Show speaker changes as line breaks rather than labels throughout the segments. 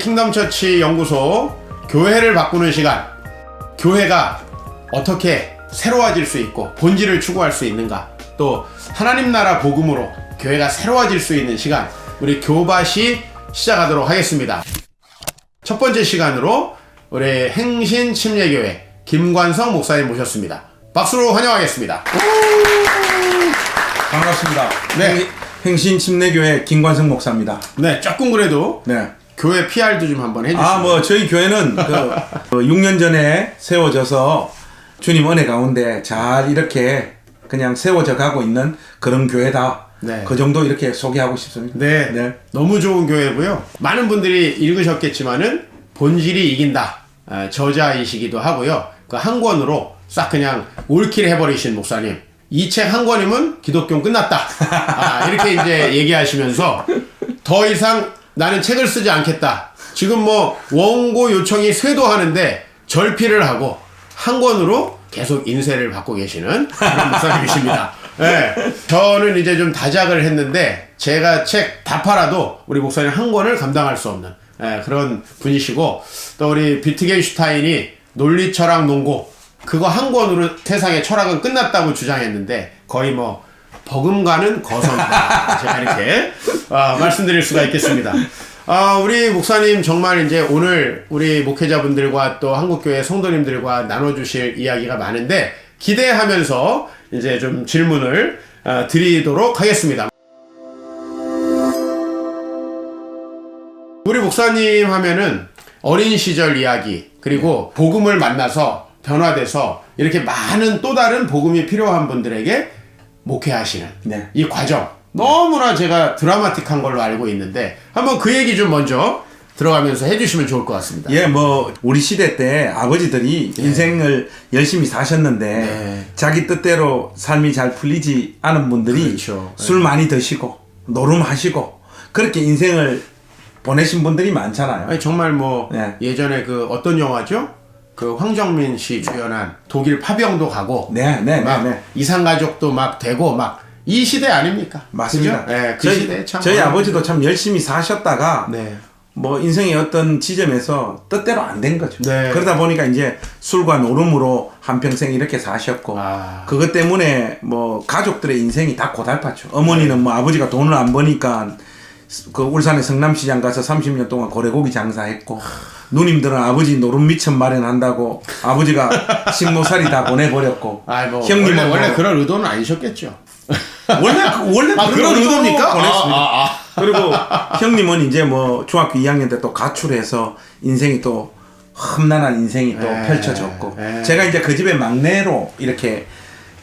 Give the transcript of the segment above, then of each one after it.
킹덤처치 연구소 교회를 바꾸는 시간, 교회가 어떻게 새로워질 수 있고 본질을 추구할 수 있는가, 또 하나님 나라 복음으로 교회가 새로워질 수 있는 시간, 우리 교밭이 시작하도록 하겠습니다. 첫 번째 시간으로 우리 행신침례교회 김관성 목사님 모셨습니다. 박수로 환영하겠습니다.
반갑습니다.
네.
행신침례교회 김관성 목사입니다.
네, 조금 그래도
네.
교회 PR도 좀 한번 해주시죠.
저희 교회는 6년 전에 세워져서 주님 은혜 가운데 잘 이렇게 그냥 세워져 가고 있는 그런 교회다.
네.
그 정도 이렇게 소개하고 싶습니다.
네,
네.
너무 좋은 교회고요. 많은 분들이 읽으셨겠지만은 본질이 이긴다. 저자이시기도 하고요. 그 한 권으로 싹 그냥 올킬 해버리신 목사님. 이 책 한 권이면 기독교 끝났다. 이렇게 이제 얘기하시면서 더 이상 나는 책을 쓰지 않겠다. 지금 뭐 원고 요청이 쇄도하는데 절필을 하고 한 권으로 계속 인쇄를 받고 계시는 그런 목사님이십니다. 네, 저는 이제 좀 다작을 했는데 제가 책 다 팔아도 우리 목사님 한 권을 감당할 수 없는 그런 분이시고, 또 우리 비트겐슈타인이 논리, 철학, 농고 그거 한 권으로 세상의 철학은 끝났다고 주장했는데 거의 뭐 버금가는 거성이다. 제가 이렇게 말씀드릴 수가 있겠습니다. 우리 목사님 정말 이제 오늘 우리 목회자분들과 또 한국교회 성도님들과 나눠주실 이야기가 많은데 기대하면서 이제 좀 질문을 드리도록 하겠습니다. 우리 목사님 하면은 어린 시절 이야기, 그리고 복음을 만나서 변화돼서 이렇게 많은 또 다른 복음이 필요한 분들에게 목회하시는
네.
이 과정, 너무나 제가 드라마틱한 걸로 알고 있는데 한번 그 얘기 좀 먼저 들어가면서 해주시면 좋을 것 같습니다.
예, 우리 시대 때 아버지들이 인생을 열심히 사셨는데 자기 뜻대로 삶이 잘 풀리지 않은 분들이
그렇죠.
술 많이 드시고 노름하시고 그렇게 인생을 보내신 분들이 많잖아요.
아니, 정말 예전에 그 어떤 영화죠? 그 황정민 씨 주연한 독일 파병도 가고 이산가족도 막 되고 막 이 시대 아닙니까?
맞습니다.
네, 그 시대 참
저희 아버지도 참 열심히 사셨다가
네.
인생의 어떤 지점에서 뜻대로 안 된 거죠.
네.
그러다 보니까 이제 술과 노름으로 한평생 이렇게 사셨고 그것 때문에 가족들의 인생이 다 고달팠죠. 어머니는 아버지가 돈을 안 버니까 그 울산의 성남시장 가서 30년 동안 고래고기 장사했고, 누님들은 아버지 노름 미천 마련한다고 아버지가 식모살이 다 보내버렸고,
형님은 원래 그런 의도는 아니셨겠죠.
원래
그런 의도입니까?
보냈습니다. 그리고 형님은 이제 중학교 2학년 때 또 가출해서 인생이 또 험난한 인생이 또 펼쳐졌고, 제가 이제 그 집의 막내로 이렇게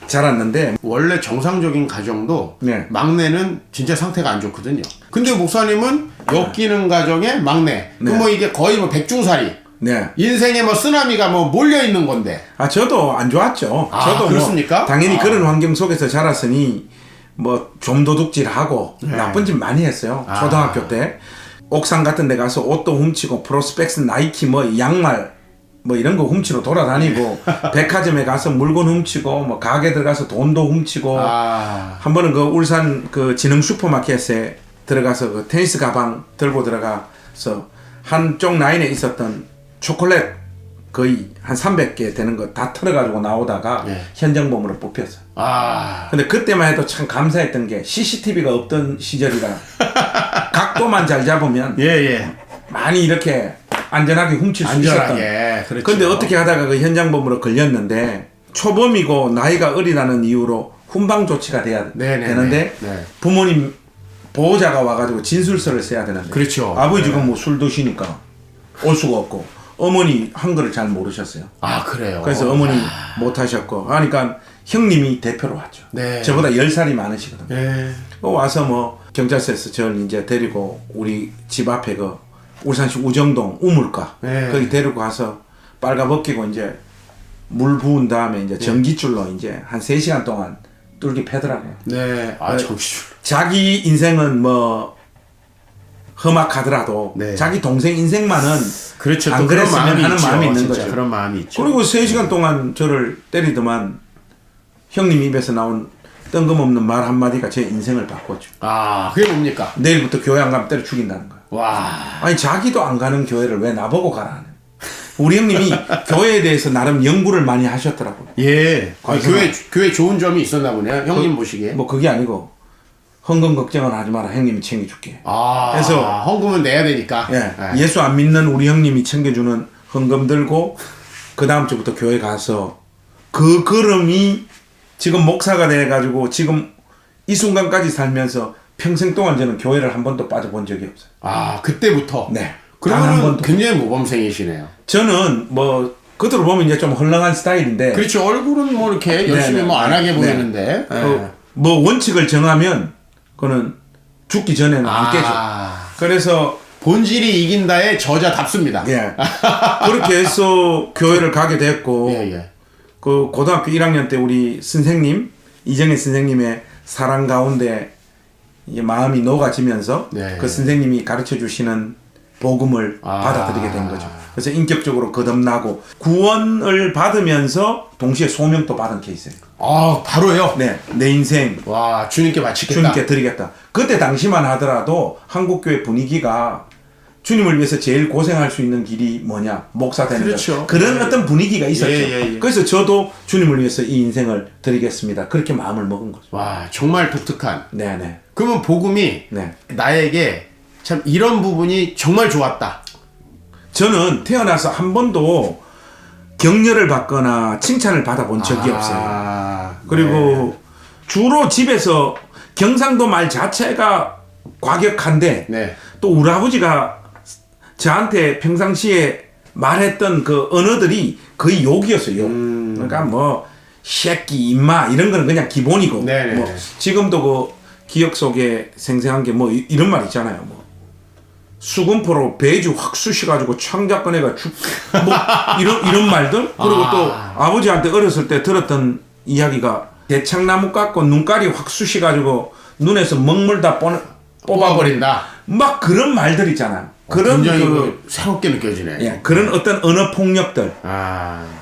자랐는데,
원래 정상적인 가정도 막내는 진짜 상태가 안 좋거든요. 근데 목사님은 엮이는 가정의 막내. 이게 거의 백중살이. 인생에 쓰나미가 몰려 있는 건데.
저도 안 좋았죠. 저도
그렇습니까?
당연히 그런 환경 속에서 자랐으니 좀도둑질하고 나쁜 짓 많이 했어요. 초등학교 때 옥상 같은 데 가서 옷도 훔치고 프로스펙스 나이키 양말 이런 거 훔치러 돌아다니고 백화점에 가서 물건 훔치고 가게 들어가서 돈도 훔치고 한 번은 그 울산 그 진흥 슈퍼마켓에 들어가서 그 테니스 가방 들고 들어가서 한쪽 라인에 있었던 초콜릿 거의 한 300개 되는 거 다 털어가지고 나오다가 현정범으로 뽑혔어요. 근데 그때만 해도 참 감사했던 게 CCTV가 없던 시절이라 각도만 잘 잡으면 많이 이렇게 안전하게 훔칠 수 있었던.
그렇죠.
근데 어떻게 하다가 그 현장범으로 걸렸는데 초범이고 나이가 어리다는 이유로 훈방 조치가 돼야 되는데 부모님 보호자가 와가지고 진술서를 써야 되는데
그렇죠.
아버지가 술 드시니까 올 수가 없고 어머니 한글을 잘 모르셨어요.
그래요?
그래서 어머니 못 하셨고 하니까 형님이 대표로 왔죠. 저보다 10살이 많으시거든요. 와서 경찰서에서 저를 이제 데리고 우리 집 앞에 그 울산시 우정동 우물가 거기 데리고 가서 빨가벗기고 이제 물 부은 다음에 이제 전기줄로 이제 한 3시간 동안 뚫기 패더라고요.
전기줄.
자기 인생은 험악하더라도 자기 동생 인생만은
그렇죠.
안 그랬으면 하는 마음이 있는 거죠.
그런 마음이 있죠.
그리고 3시간 동안 저를 때리더만 형님 입에서 나온 뜬금없는 말 한마디가 제 인생을 바꿨죠.
아, 그게 뭡니까?
내일부터 교회 안 가면 때려 죽인다는 거야.
와.
아니 자기도 안 가는 교회를 왜 나보고 가라 하는. 우리 형님이 교회에 대해서 나름 연구를 많이 하셨더라고요.
예. 아,
그래서
교회 좋은 점이 있었나 보네요. 형님 보시기에.
뭐 그게 아니고 헌금 걱정은 하지 마라. 형님이 챙겨줄게.
아,
그래서
헌금은 내야 되니까.
예, 예수 안 믿는 우리 형님이 챙겨주는 헌금 들고 그 다음 주부터 교회 가서 그 걸음이 지금 목사가 돼가지고 지금 이 순간까지 살면서 평생 동안 저는 교회를 한 번도 빠져본 적이 없어요.
아, 그때부터.
네.
그러면 굉장히 모범생이시네요.
저는 뭐 겉으로 보면 이제 좀 헐렁한 스타일인데
그렇죠. 얼굴은 뭐 이렇게 열심히 뭐 안 하게 보이는데.
뭐 원칙을 정하면 그거는 죽기 전에는 안 깨져. 그래서
본질이 이긴다의 저자답습니다.
예. 그렇게 해서 교회를 가게 됐고
예.
그 고등학교 1학년 때 우리 선생님 이정혜 선생님의 사랑 가운데 이 마음이 녹아지면서
네.
그 선생님이 가르쳐 주시는 복음을 받아들이게 된 거죠. 그래서 인격적으로 거듭나고 구원을 받으면서 동시에 소명도 받은 케이스예요.
아, 바로요?
네, 내 인생
와, 주님께 바치겠다.
주님께 드리겠다. 그때 당시만 하더라도 한국교회 분위기가 주님을 위해서 제일 고생할 수 있는 길이 뭐냐? 목사 되는
그렇죠.
것. 그런 어떤 분위기가 있었죠.
예.
그래서 저도 주님을 위해서 이 인생을 드리겠습니다. 그렇게 마음을 먹은 거죠.
와, 정말 독특한.
네네.
그러면 복음이
네.
나에게 참 이런 부분이 정말 좋았다.
저는 태어나서 한 번도 격려를 받거나 칭찬을 받아본 적이 없어요. 그리고 주로 집에서 경상도 말 자체가 과격한데
네.
또 우리 아버지가 저한테 평상시에 말했던 그 언어들이 거의 욕이었어요. 욕. 그러니까 뭐 새끼, 임마 이런 거는 그냥 기본이고
네네.
뭐 지금도 그 기억 속에 생생한 게 뭐 이런 말 있잖아요. 뭐 수금포로 배주 확 쑤셔가지고 창작꺼내가 뭐 이런 말들 그리고 또 아버지한테 어렸을 때 들었던 이야기가 대창나무 깎고 눈깔이 확 쑤셔가지고 눈에서 먹물 다
뽑아버린다.
막 그런 말들 있잖아요. 그런
굉장히 새롭게 느껴지네.
예, 그런 어떤 언어 폭력들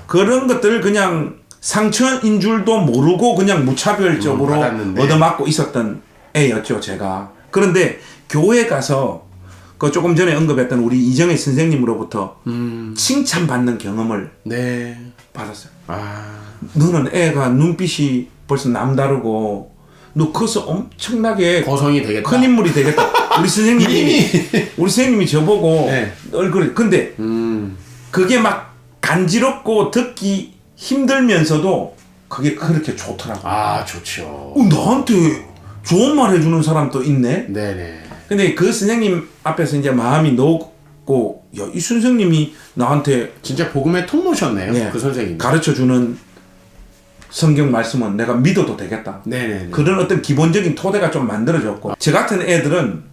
그런 것들을 그냥 상처인 줄도 모르고 그냥 무차별적으로 얻어맞고 있었던 애였죠 제가. 그런데 교회 가서 그 조금 전에 언급했던 우리 이정혜 선생님으로부터 칭찬받는 경험을 받았어요. 너는 애가 눈빛이 벌써 남다르고 너 커서 엄청나게
거성이 되겠다.
큰 인물이 되겠다. 우리 선생님이 저보고 얼굴이 근데 그게 막 간지럽고 듣기 힘들면서도 그게 그렇게 좋더라고.
아, 좋죠.
나한테 좋은 말 해주는 사람도 있네.
네네.
근데 그 선생님 앞에서 이제 마음이 녹고, 야, 이 선생님이 나한테
진짜 복음의 통로셨네요. 그 선생님.
가르쳐주는 성경 말씀은 내가 믿어도 되겠다.
네네.
그런 어떤 기본적인 토대가 좀 만들어졌고, 저 같은 애들은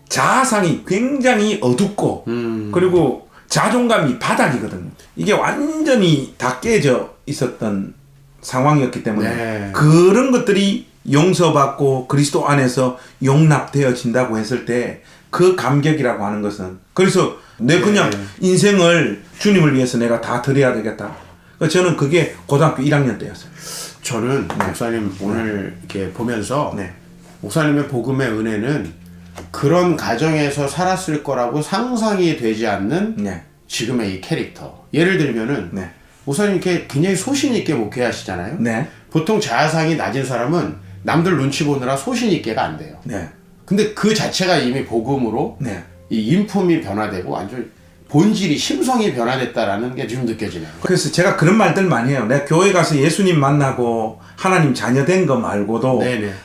자아상이 굉장히 어둡고, 그리고 자존감이 바닥이거든요. 이게 완전히 다 깨져 있었던 상황이었기 때문에 그런 것들이 용서받고 그리스도 안에서 용납되어진다고 했을 때 그 감격이라고 하는 것은 그래서 내 그냥 인생을 주님을 위해서 내가 다 드려야 되겠다. 저는 그게 고등학교 1학년 때였어요.
저는 목사님 오늘 이렇게 보면서 목사님의 복음의 은혜는 그런 가정에서 살았을 거라고 상상이 되지 않는 지금의 이 캐릭터. 예를 들면은 목사님 이렇게 굉장히 소신 있게 목회하시잖아요. 보통 자아상이 낮은 사람은 남들 눈치 보느라 소신 있게가 안 돼요. 근데 그 자체가 이미 복음으로 이 인품이 변화되고 완전 본질이 심성이 변화됐다라는 게 지금 느껴지네요.
그래서 제가 그런 말들 많이 해요. 내가 교회 가서 예수님 만나고 하나님 자녀 된 거 말고도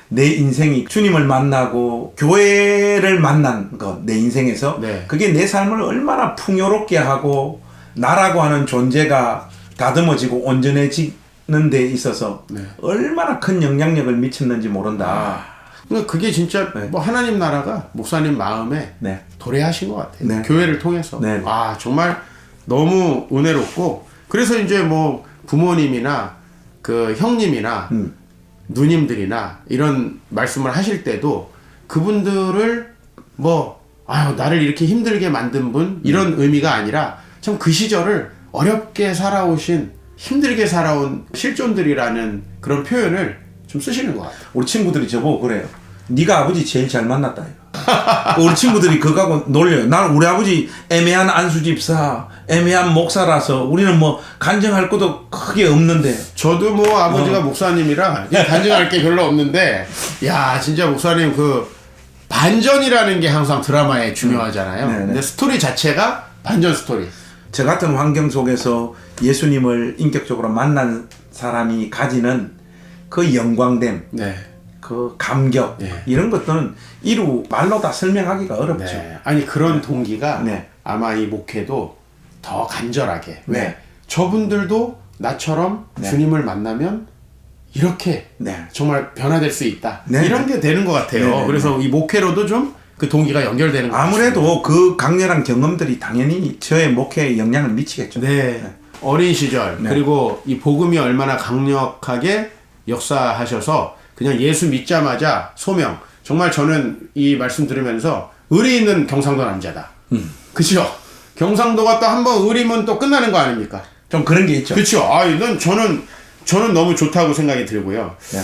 내 인생이 주님을 만나고 교회를 만난 거 내 인생에서 그게 내 삶을 얼마나 풍요롭게 하고 나라고 하는 존재가 다듬어지고 온전해지는 데 있어서 얼마나 큰 영향력을 미쳤는지 모른다.
그게 진짜 뭐 하나님 나라가 목사님 마음에 도래하신 것 같아요. 교회를 통해서. 아, 정말 너무 은혜롭고, 그래서 이제 뭐 부모님이나 그 형님이나 누님들이나 이런 말씀을 하실 때도 그분들을 뭐 아유 나를 이렇게 힘들게 만든 분 이런 의미가 아니라 참 그 시절을 어렵게 살아오신 힘들게 살아온 실존들이라는 그런 표현을 좀 쓰시는 것 같아요.
우리 친구들이 저보고 그래요. 네가 아버지 제일 잘 만났다. 우리 친구들이 그거하고 놀려요. 나는 우리 아버지 애매한 안수집사, 애매한 목사라서 우리는 뭐 간증할 것도 크게 없는데.
저도 뭐 아버지가 목사님이라 간증할 게 별로 없는데, 야 진짜 목사님 그 반전이라는 게 항상 드라마에 중요하잖아요. 근데 스토리 자체가 반전 스토리.
저 같은 환경 속에서 예수님을 인격적으로 만난 사람이 가지는 그 영광됨,
네.
그 감격, 이런 것들은 말로 다 설명하기가 어렵죠.
네. 아니 그런 동기가
네.
아마 이 목회도 더 간절하게. 왜?
네.
저분들도 나처럼
네.
주님을 만나면 이렇게
네.
정말 변화될 수 있다.
네.
이런 게 되는 것 같아요.
네.
그래서 이 목회로도 좀 그 동기가 연결되는 것 같아요.
아무래도 그 강렬한 경험들이 당연히 저의 목회에 영향을 미치겠죠.
네. 어린 시절
네.
그리고 이 복음이 얼마나 강력하게 역사하셔서 그냥 예수 믿자마자 소명. 정말 저는 이 말씀 들으면서 의리 있는 경상도 남자다. 그죠? 경상도가 또 한번 의리면 또 끝나는 거 아닙니까?
좀 그런 게 있죠.
그렇죠. 아, 이건 저는 너무 좋다고 생각이 들고요.
네.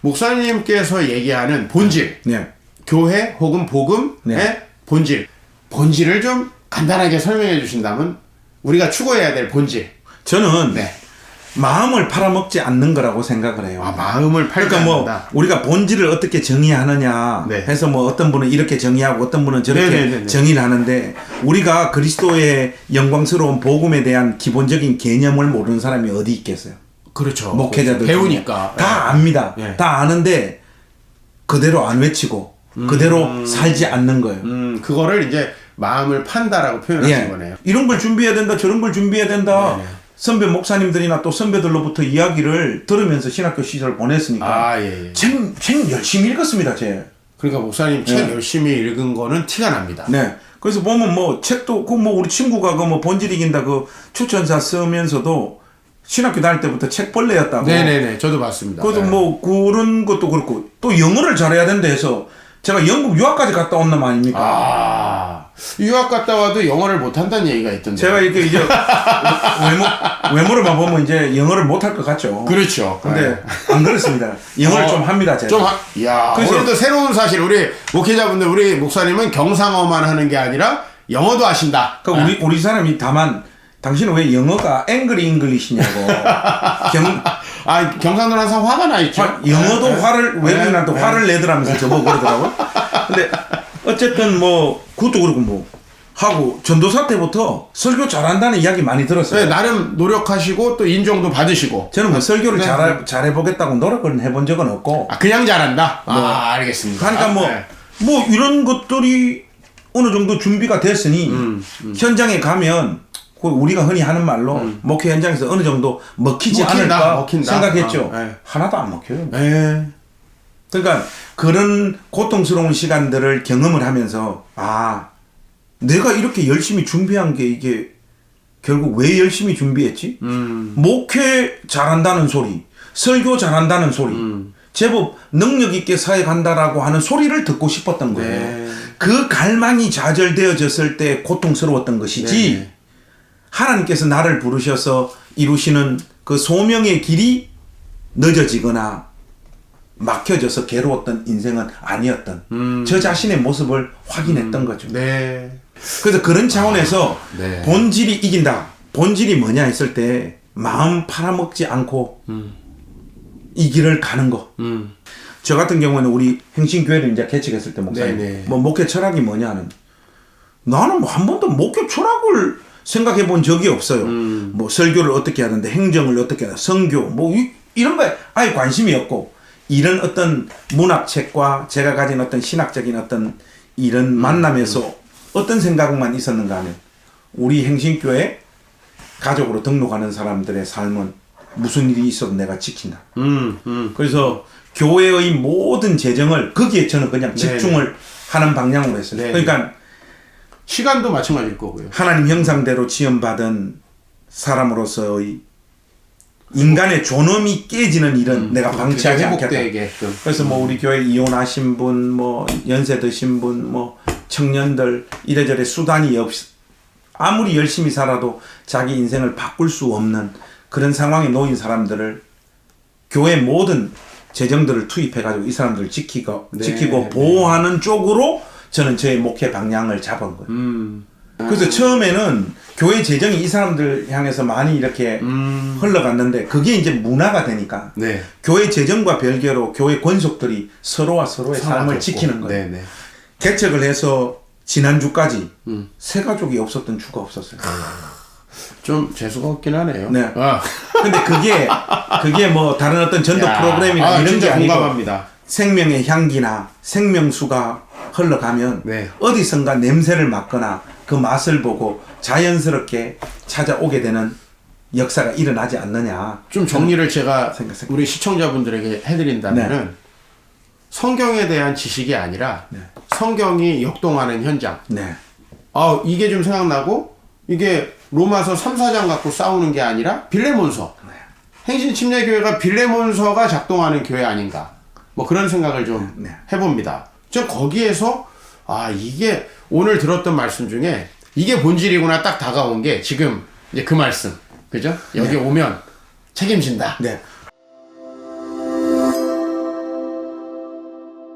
목사님께서 얘기하는 본질,
네.
교회 혹은 복음의
네.
본질을 좀 간단하게 설명해 주신다면 우리가 추구해야 될 본질.
저는
네.
마음을 팔아먹지 않는 거라고 생각을 해요.
아, 마음을 팔지
그러니까 뭐
않는다.
우리가 본질을 어떻게 정의하느냐
네.
해서 뭐 어떤 분은 이렇게 정의하고 어떤 분은 저렇게
네네네네.
정의를 하는데, 우리가 그리스도의 영광스러운 복음에 대한 기본적인 개념을 모르는 사람이 어디 있겠어요?
그렇죠.
목회자들
배우니까
다 압니다.
네.
다 아는데 그대로 안 외치고 그대로 살지 않는 거예요.
그거를 이제 마음을 판다라고 표현하신 거네요.
이런 걸 준비해야 된다, 저런 걸 준비해야 된다.
네네.
선배 목사님들이나 또 선배들로부터 이야기를 들으면서 신학교 시절을 보냈으니까
아, 예.
책 열심히 읽었습니다.
그러니까 목사님 책 열심히 읽은 거는 티가 납니다.
네. 그래서 보면 뭐 책도 그 뭐 우리 친구가 그 뭐 본질 이긴다 그 추천사 쓰면서도 신학교 다닐 때부터 책벌레였다고.
네네네. 저도 봤습니다.
그래도
네.
뭐 그런 것도 그렇고 또 영어를 잘해야 된다 해서 제가 영국 유학까지 갔다 온 놈 아닙니까?
아, 유학 갔다 와도 영어를 못 한다는 얘기가 있던데.
제가 이렇게 이제 외모로만 보면 이제 영어를 못 할 것 같죠.
그렇죠.
근데 안 그렇습니다. 영어를 좀 합니다, 제가.
야,
그래서-
오늘도 새로운 사실 우리 목회자분들 우리 목사님은 경상어만 하는 게 아니라 영어도 하신다.
그러니까 우리 사람이 다만 당신은 왜 영어가 앵그리 잉글리시냐고.
경상도는 항상 화가 나 있죠.
영어도
네.
화를 외국인한테
네.
화를 내더라면서 저보고 그러더라고. 근데 어쨌든 뭐 그것도 그렇고 뭐 하고 전도사 때부터 설교 잘한다는 이야기 많이 들었어요.
네, 나름 노력하시고 또 인정도 받으시고.
저는 뭐 설교를
네.
잘해보겠다고 노력을 해본 적은 없고.
그냥 잘한다. 알겠습니다.
그러니까 뭐 이런 것들이 어느 정도 준비가 됐으니 현장에 가면 그 우리가 흔히 하는 말로 목회 현장에서 어느 정도 먹히지 않을까 생각했죠.
네.
하나도 안 먹혀요.
네.
그러니까 그런 고통스러운 시간들을 경험을 하면서 내가 이렇게 열심히 준비한 게 이게 결국 왜 열심히 준비했지? 목회 잘한다는 소리, 설교 잘한다는 소리, 제법 능력 있게 사회 간다라고 하는 소리를 듣고 싶었던 거예요.
네.
그 갈망이 좌절되어졌을 때 고통스러웠던 것이지,
네.
하나님께서 나를 부르셔서 이루시는 그 소명의 길이 늦어지거나 막혀져서 괴로웠던 인생은 아니었던 저 자신의 모습을 확인했던 거죠.
네.
그래서 그런 차원에서
네.
본질이 이긴다. 본질이 뭐냐 했을 때 마음 팔아먹지 않고 이 길을 가는 거. 저 같은 경우에는 우리 행신교회를 이제 개척했을 때 목사님
네네.
뭐 목회 철학이 뭐냐는, 나는 뭐 한 번도 목회 철학을 생각해 본 적이 없어요. 뭐 설교를 어떻게 하는데, 행정을 어떻게 하는데, 선교 뭐 이런 거에 아예 관심이 없고, 이런 어떤 문학책과 제가 가진 어떤 신학적인 어떤 이런 만남에서 어떤 생각만 있었는가 하면, 우리 행신교회 가족으로 등록하는 사람들의 삶은 무슨 일이 있어도 내가 지킨다. 그래서 교회의 모든 재정을 거기에 저는 그냥 집중을 하는 방향으로 했어요.
네네.
그러니까
시간도 마찬가지일 거고요.
하나님 형상대로 지음받은 사람으로서의 인간의 존엄이 깨지는 일은 내가 방치하지 않겠다.
회복되게끔.
그래서 뭐 우리 교회 이혼하신 분, 뭐 연세 드신 분, 뭐 청년들 이래저래 수단이 아무리 열심히 살아도 자기 인생을 바꿀 수 없는 그런 상황에 놓인 사람들을 교회 모든 재정들을 투입해가지고 이 사람들을 지키고 보호하는 쪽으로 저는 저의 목회 방향을 잡은 거예요. 그래서 처음에는 교회 재정이 이 사람들 향해서 많이 이렇게 흘러갔는데 그게 이제 문화가 되니까
네.
교회 재정과 별개로 교회 권속들이 서로와 서로의 삶을 지키는 거예요.
네네.
개척을 해서 지난주까지 새 가족이 없었던 주가 없었어요.
좀 재수가 없긴 하네요.
네. 근데 그게 뭐 다른 어떤 전도 프로그램이나 이런 게
진짜
아니고
공감합니다.
생명의 향기나 생명수가 흘러가면
네.
어디선가 냄새를 맡거나 그 맛을 보고 자연스럽게 찾아오게 되는 역사가 일어나지 않느냐.
좀 정리를 제가
생각했어요.
우리 시청자분들에게 해드린다면은
네.
성경에 대한 지식이 아니라
네.
성경이 역동하는 현장.
네.
이게 좀 생각나고 이게 로마서 3, 4장 갖고 싸우는 게 아니라 빌레몬서.
네.
행신침례교회가 빌레몬서가 작동하는 교회 아닌가. 뭐 그런 생각을 좀
네.
해봅니다. 저 거기에서 이게 오늘 들었던 말씀 중에 이게 본질이구나 딱 다가온 게 지금 이제 그 말씀. 그죠? 여기
네.
오면 책임진다.
네.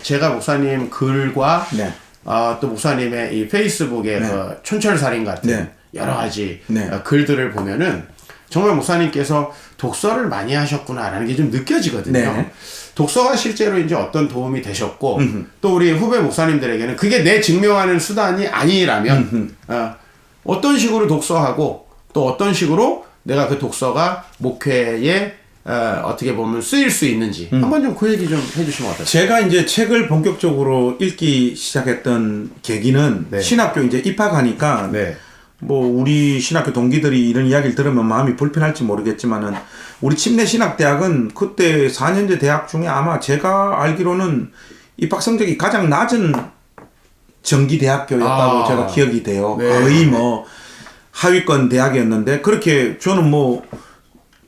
제가 목사님 글과
네.
또 목사님의 이 페이스북의
네.
그 촌철살인 같은
네.
여러 가지
네.
글들을 보면은 정말 목사님께서 독서를 많이 하셨구나라는 게 좀 느껴지거든요.
네.
독서가 실제로 이제 어떤 도움이 되셨고 또 우리 후배 목사님들에게는 그게 내 증명하는 수단이 아니라면 어떤 식으로 독서하고 또 어떤 식으로 내가 그 독서가 목회에 어떻게 보면 쓰일 수 있는지 한번 좀 그 얘기 좀 해주시면 어떨까요?
제가 이제 책을 본격적으로 읽기 시작했던 계기는
네.
신학교 이제 입학하니까
네.
뭐 우리 신학교 동기들이 이런 이야기를 들으면 마음이 불편할지 모르겠지만은 우리 침례신학대학은 그때 4년제 대학 중에 아마 제가 알기로는 입학 성적이 가장 낮은 정기대학교였다고 제가 기억이 돼요.
네.
거의 뭐 하위권 대학이었는데 그렇게 저는 뭐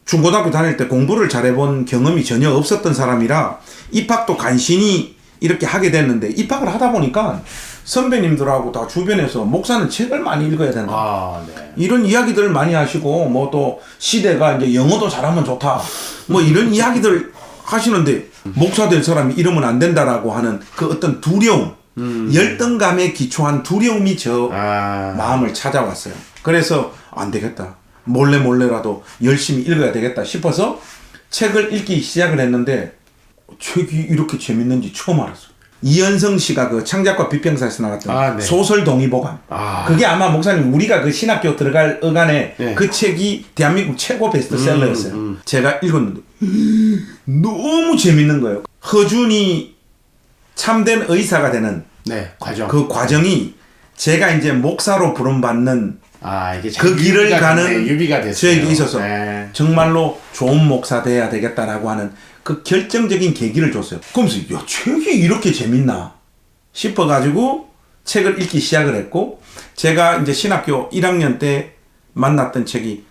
중고등학교 다닐 때 공부를 잘해본 경험이 전혀 없었던 사람이라 입학도 간신히 이렇게 하게 됐는데 입학을 하다 보니까 선배님들하고 다 주변에서 목사는 책을 많이 읽어야 된다.
네.
이런 이야기들을 많이 하시고 뭐 또 시대가 이제 영어도 잘하면 좋다. 뭐 이런 이야기들 하시는데 목사 될 사람이 이러면 안 된다라고 하는 그 어떤 두려움, 열등감에 기초한 두려움이 저 마음을 찾아왔어요. 그래서 안 되겠다. 몰래라도 열심히 읽어야 되겠다 싶어서 책을 읽기 시작을 했는데 책이 이렇게 재밌는지 처음 알았어요. 이현성 씨가 그 창작과 비평사에서 나왔던
네.
소설 동의보감. 그게 아마 목사님 우리가 그 신학교 들어갈 어간에
네.
그 책이 대한민국 최고 베스트셀러였어요. 제가 읽었는데 너무 재밌는 거예요. 허준이 참된 의사가 되는
과정.
그 과정이 제가 이제 목사로 부름받는
이게
그 길을 가는
유비가 됐어요.
저에게 있어서
네.
정말로 좋은 목사 돼야 되겠다라고 하는 그 결정적인 계기를 줬어요. 그러면서 야 책이 이렇게 재밌나 싶어가지고 책을 읽기 시작을 했고 제가 이제 신학교 1학년 때 만났던 책이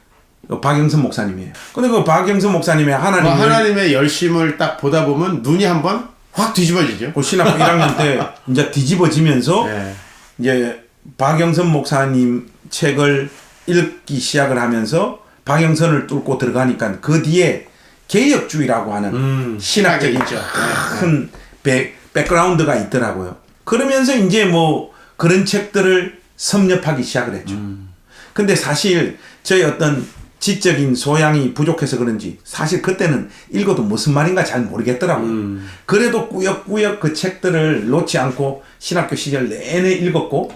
박영선 목사님이에요. 근데 그 박영선 목사님의
하나님의 열심을 딱 보다 보면 눈이 한번 확 뒤집어지죠.
그 신학교 1학년 때 이제 뒤집어지면서
네.
이제 박영선 목사님 책을 읽기 시작을 하면서 박영선을 뚫고 들어가니까 그 뒤에 개혁주의라고 하는 신학적인 큰 백그라운드가 있더라고요. 그러면서 이제 뭐 그런 책들을 섭렵하기 시작을 했죠. 근데 사실 저희 어떤 지적인 소양이 부족해서 그런지 사실 그때는 읽어도 무슨 말인가 잘 모르겠더라고요. 그래도 꾸역꾸역 그 책들을 놓지 않고 신학교 시절 내내 읽었고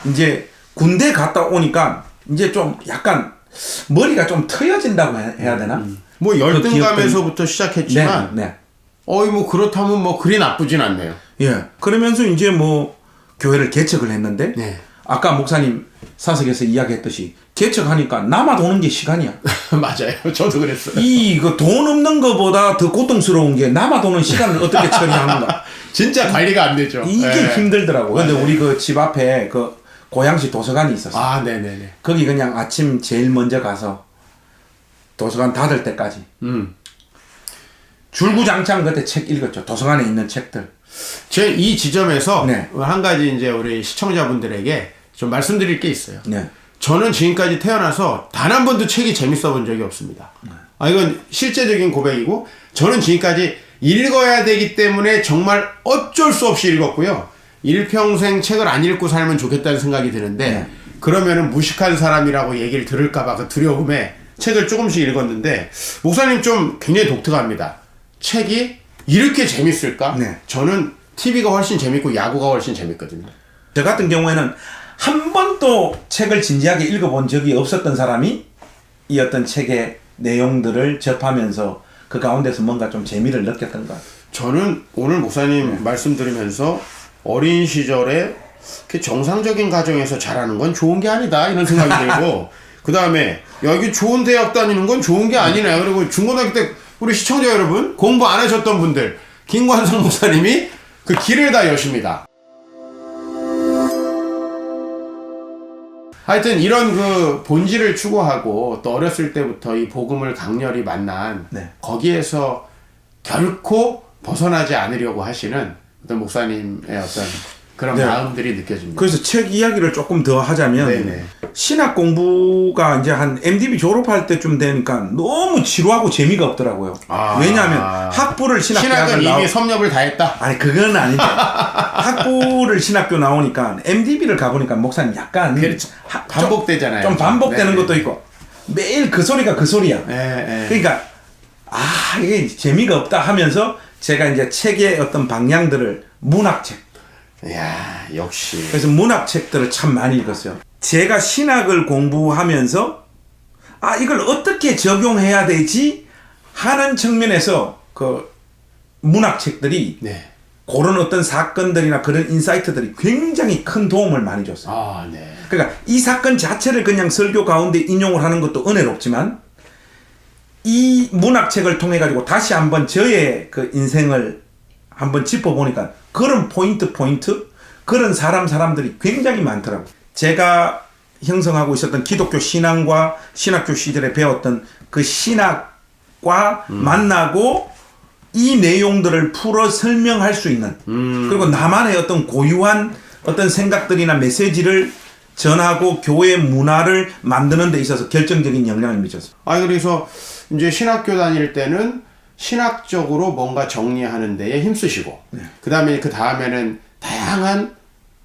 이제 군대 갔다 오니까 이제 좀 약간 머리가 좀 트여진다고 해야 되나?
뭐 열등감에서부터 시작했지만
네.
뭐 그렇다면 뭐 그리 나쁘진 않네요.
예. 그러면서 이제 뭐 교회를 개척을 했는데
네.
아까 목사님 사석에서 이야기했듯이 개척하니까 남아 도는 게 시간이야.
맞아요. 저도 그랬어요.
이거 돈 없는 거보다 더 고통스러운 게 남아 도는 시간을 어떻게 처리하는가.
진짜 관리가 안 되죠.
이게 힘들더라고. 근데 우리 그 집 앞에 그 고양시 도서관이 있었어.
네네네.
거기 그냥 아침 제일 먼저 가서 도서관 닫을 때까지. 줄구장창 그때 책 읽었죠. 도서관에 있는 책들.
제 이 지점에서
네.
한 가지 이제 우리 시청자분들에게 좀 말씀드릴 게 있어요.
네.
저는 지금까지 태어나서 단 한 번도 책이 재밌어 본 적이 없습니다. 이건 실제적인 고백이고, 저는 지금까지 읽어야 되기 때문에 정말 어쩔 수 없이 읽었고요. 일평생 책을 안 읽고 살면 좋겠다는 생각이 드는데, 그러면은 무식한 사람이라고 얘기를 들을까봐 그 두려움에 책을 조금씩 읽었는데, 목사님 좀 굉장히 독특합니다. 책이 이렇게 재밌을까?
네.
저는 TV가 훨씬 재밌고 야구가 훨씬 재밌거든요.
저 같은 경우에는 한 번도 책을 진지하게 읽어본 적이 없었던 사람이 이 어떤 책의 내용들을 접하면서 그 가운데서 뭔가 좀 재미를 느꼈던 것 같아요.
저는 오늘 목사님 말씀 들으면서 어린 시절에 이렇게 정상적인 가정에서 자라는 건 좋은 게 아니다 이런 생각이 들고, 그 다음에 여기 좋은 대학 다니는 건 좋은 게 아니네. 그리고 중고등학교 때 우리 시청자 여러분, 공부 안 하셨던 분들, 김관성 목사님이 그 길을 다 여십니다. 하여튼 이런 그 본질을 추구하고 또 어렸을 때부터 이 복음을 강렬히 만난
네.
거기에서 결코 벗어나지 않으려고 하시는 어떤 목사님의 어떤 그런
네.
마음들이 느껴집니다.
그래서 책 이야기를 조금 더 하자면
네네.
신학 공부가 이제 한 MDB 졸업할 때쯤 되니까 너무 지루하고 재미가 없더라고요. 왜냐하면 학부를
신학은
신학대학을
이미 섭렵을 다 했다.
아니 그건 아닌데 학부를 신학교 나오니까 MDB를 가보니까 목사님 약간
그렇죠. 반복되잖아요.
좀 반복되는
네네.
것도 있고 매일 그 소리가 그 소리야.
네.
그러니까 이게 재미가 없다 하면서 제가 이제 책의 어떤 방향들을 문학책,
이야, 역시.
그래서 문학책들을 참 많이 읽었어요. 제가 신학을 공부하면서 이걸 어떻게 적용해야 되지 하는 측면에서 그 문학책들이
네.
그런 어떤 사건들이나 그런 인사이트들이 굉장히 큰 도움을 많이 줬어요.
네.
그러니까 이 사건 자체를 그냥 설교 가운데 인용을 하는 것도 은혜롭지만 이 문학책을 통해 가지고 다시 한번 저의 그 인생을 한번 짚어보니까 그런 포인트 그런 사람들이 굉장히 많더라고요. 제가 형성하고 있었던 기독교 신앙과 신학교 시절에 배웠던 그 신학과 만나고 이 내용들을 풀어 설명할 수 있는 그리고 나만의 어떤 고유한 어떤 생각들이나 메시지를 전하고 교회 문화를 만드는 데 있어서 결정적인 영향을 미쳤어요.
그래서 이제 신학교 다닐 때는 신학적으로 뭔가 정리하는 데에 힘쓰시고, 그 다음에는 다양한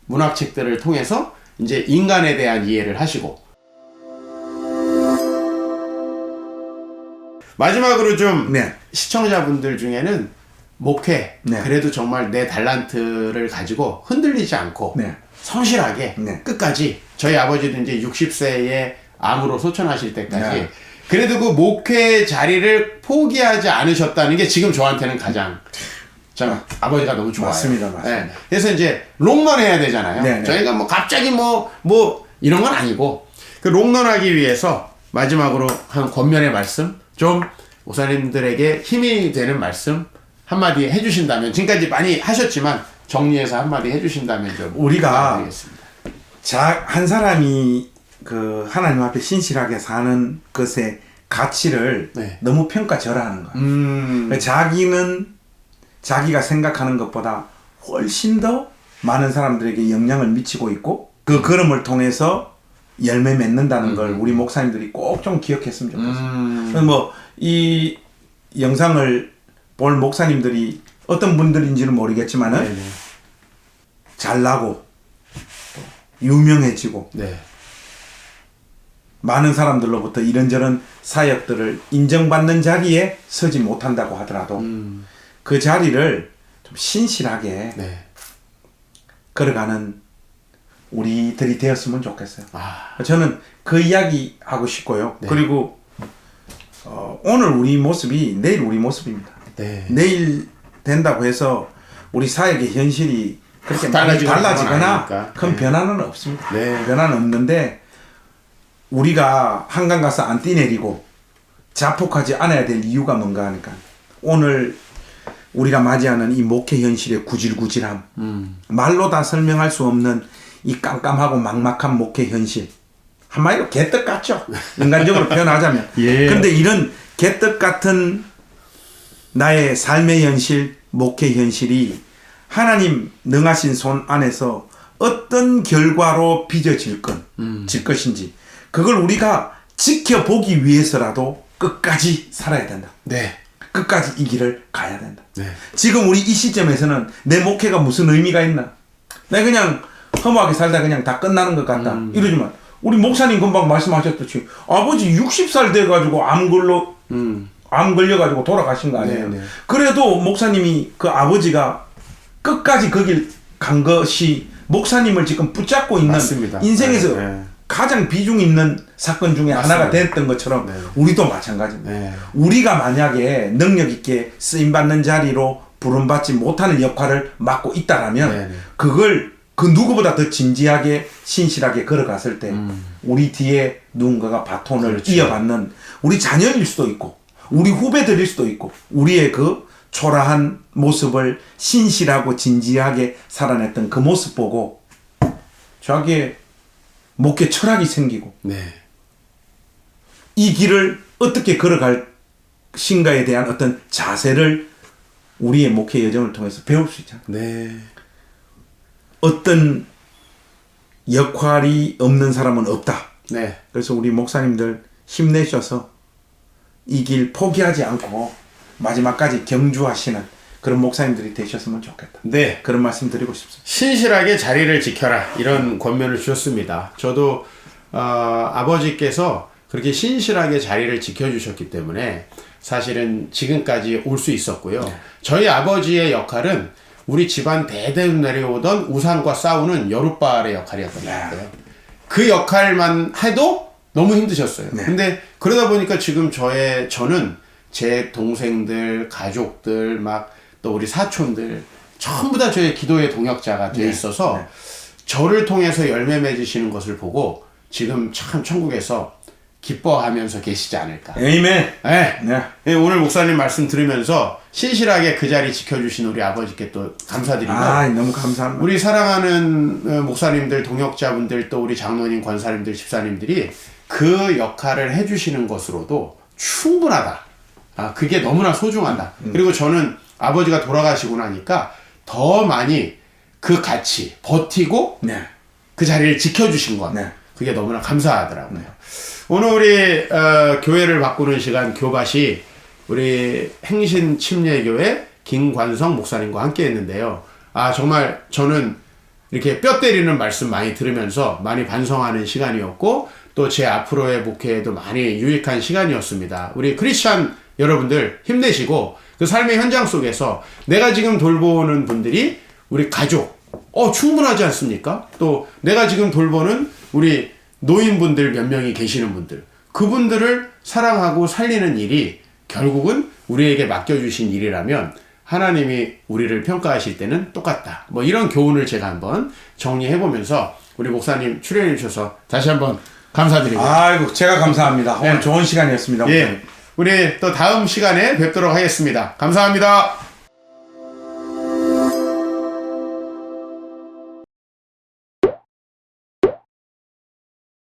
문학책들을 통해서 이제 인간에 대한 이해를 하시고, 마지막으로 좀 시청자분들 중에는 목회, 그래도 정말 내 달란트를 가지고 흔들리지 않고 성실하게 끝까지, 저희 아버지도 이제 60세에 암으로 소천하실 때까지 그래도 그 목회 자리를 포기하지 않으셨다는 게 지금 저한테는 가장 아버지가 너무 좋아요.
맞습니다.
네. 그래서 이제 롱런 해야 되잖아요.
네네.
저희가 뭐 갑자기 뭐 이런 건 아니고, 그 롱런 하기 위해서 마지막으로 한 권면의 말씀, 좀 목사님들에게 힘이 되는 말씀 한마디 해주신다면, 지금까지 많이 하셨지만 정리해서 한마디 해주신다면 좀
우리가
부탁드리겠습니다.
한 사람이 그 하나님 앞에 신실하게 사는 것의 가치를 너무 평가절하하는 거예요. 자기는 자기가 생각하는 것보다 훨씬 더 많은 사람들에게 영향을 미치고 있고 그 걸음을 통해서 열매 맺는다는 걸 우리 목사님들이 꼭 좀 기억했으면 좋겠어요. 뭐 이 영상을 볼 목사님들이 어떤 분들인지는 모르겠지만은 잘나고 유명해지고 많은 사람들로부터 이런저런 사역들을 인정받는 자리에 서지 못한다고 하더라도 그 자리를 좀 신실하게 걸어가는 우리들이 되었으면 좋겠어요. 저는 그 이야기 하고 싶고요. 그리고 오늘 우리 모습이 내일 우리 모습입니다. 내일 된다고 해서 우리 사역의 현실이 그렇게 많이 달라지거나 큰 변화는 없습니다. 변화는 없는데 우리가 한강 가서 안 뛰내리고 자폭하지 않아야 될 이유가 뭔가 하니까 오늘 우리가 맞이하는 이 목회 현실의 구질구질함, 말로 다 설명할 수 없는 이 깜깜하고 막막한 목회 현실, 한마디로 개떡 같죠? 인간적으로 표현하자면. 근데 이런 개떡 같은 나의 삶의 현실, 목회 현실이 하나님 능하신 손 안에서 어떤 결과로 빚어질 것인지, 그걸 우리가 지켜보기 위해서라도 끝까지 살아야 된다.
네.
끝까지 이 길을 가야 된다.
네.
지금 우리 이 시점에서는 내 목회가 무슨 의미가 있나? 내가 그냥 허무하게 살다 그냥 다 끝나는 것 같다. 이러지만 우리 목사님 금방 말씀하셨듯이 아버지 60살 돼가지고 암 걸려가지고 돌아가신 거 아니에요.
네, 네.
그래도 목사님이 그 아버지가 끝까지 그 길 간 것이 목사님을 지금 붙잡고 있는
맞습니다.
인생에서
네, 네.
가장 비중 있는 사건 중에
맞습니다.
하나가 됐던 것처럼
네.
우리도 마찬가지입니다.
네.
우리가 만약에 능력 있게 쓰임받는 자리로 부름받지 못하는 역할을 맡고 있다라면
네, 네.
그걸 그 누구보다 더 진지하게 신실하게 걸어갔을 때 우리 뒤에 누군가가 바톤을
그렇죠.
이어받는 우리 자녀일 수도 있고 우리 후배들일 수도 있고 우리의 그 초라한 모습을 신실하고 진지하게 살아냈던 그 모습 보고 자기의 목회 철학이 생기고
네.
이 길을 어떻게 걸어갈 신가에 대한 어떤 자세를 우리의 목회 여정을 통해서 배울 수 있잖아요.
네.
어떤 역할이 없는 사람은 없다.
네.
그래서 우리 목사님들 힘내셔서 이 길 포기하지 않고 마지막까지 경주하시는 그런 목사님들이 되셨으면 좋겠다.
네.
그런 말씀 드리고 싶습니다.
신실하게 자리를 지켜라 이런 권면을 주셨습니다. 저도 아버지께서 그렇게 신실하게 자리를 지켜주셨기 때문에 사실은 지금까지 올 수 있었고요.
네.
저희 아버지의 역할은 우리 집안 대대로 내려오던 우상과 싸우는 여룻발의 역할이었던 것 같아요. 그 역할만 해도 너무 힘드셨어요.
네.
근데 그러다 보니까 지금 저는 제 동생들, 가족들, 막 또 우리 사촌들 전부 다 저의 기도의 동역자가 돼 있어서
네.
저를 통해서 열매 맺으시는 것을 보고 지금 참 천국에서 기뻐하면서 계시지 않을까.
에이멘.
네.
네.
네, 오늘 목사님 말씀 들으면서 신실하게 그 자리 지켜주신 우리 아버지께 또 감사드리고
너무 감사합니다.
우리 사랑하는 목사님들, 동역자분들 또 우리 장로님, 권사님들, 집사님들이 그 역할을 해주시는 것으로도 충분하다. 그게 너무나 소중하다. 그리고 저는 아버지가 돌아가시고 나니까 더 많이 그 같이 버티고
네.
그 자리를 지켜주신 것.
네.
그게 너무나 감사하더라고요. 오늘 우리 교회를 바꾸는 시간 교밭이 우리 행신침례교회 김관성 목사님과 함께 했는데요. 정말 저는 이렇게 뼈 때리는 말씀 많이 들으면서 많이 반성하는 시간이었고 또 제 앞으로의 목회에도 많이 유익한 시간이었습니다. 우리 크리스찬 여러분들 힘내시고 그 삶의 현장 속에서 내가 지금 돌보는 분들이 우리 가족 충분하지 않습니까? 또 내가 지금 돌보는 우리 노인분들 몇 명이 계시는 분들 그분들을 사랑하고 살리는 일이 결국은 우리에게 맡겨주신 일이라면 하나님이 우리를 평가하실 때는 똑같다. 뭐 이런 교훈을 제가 한번 정리해보면서 우리 목사님 출연해 주셔서 다시 한번 감사드리고
아이고 제가 감사합니다. 오늘 좋은 시간이었습니다.
예, 우리 또 다음 시간에 뵙도록 하겠습니다. 감사합니다.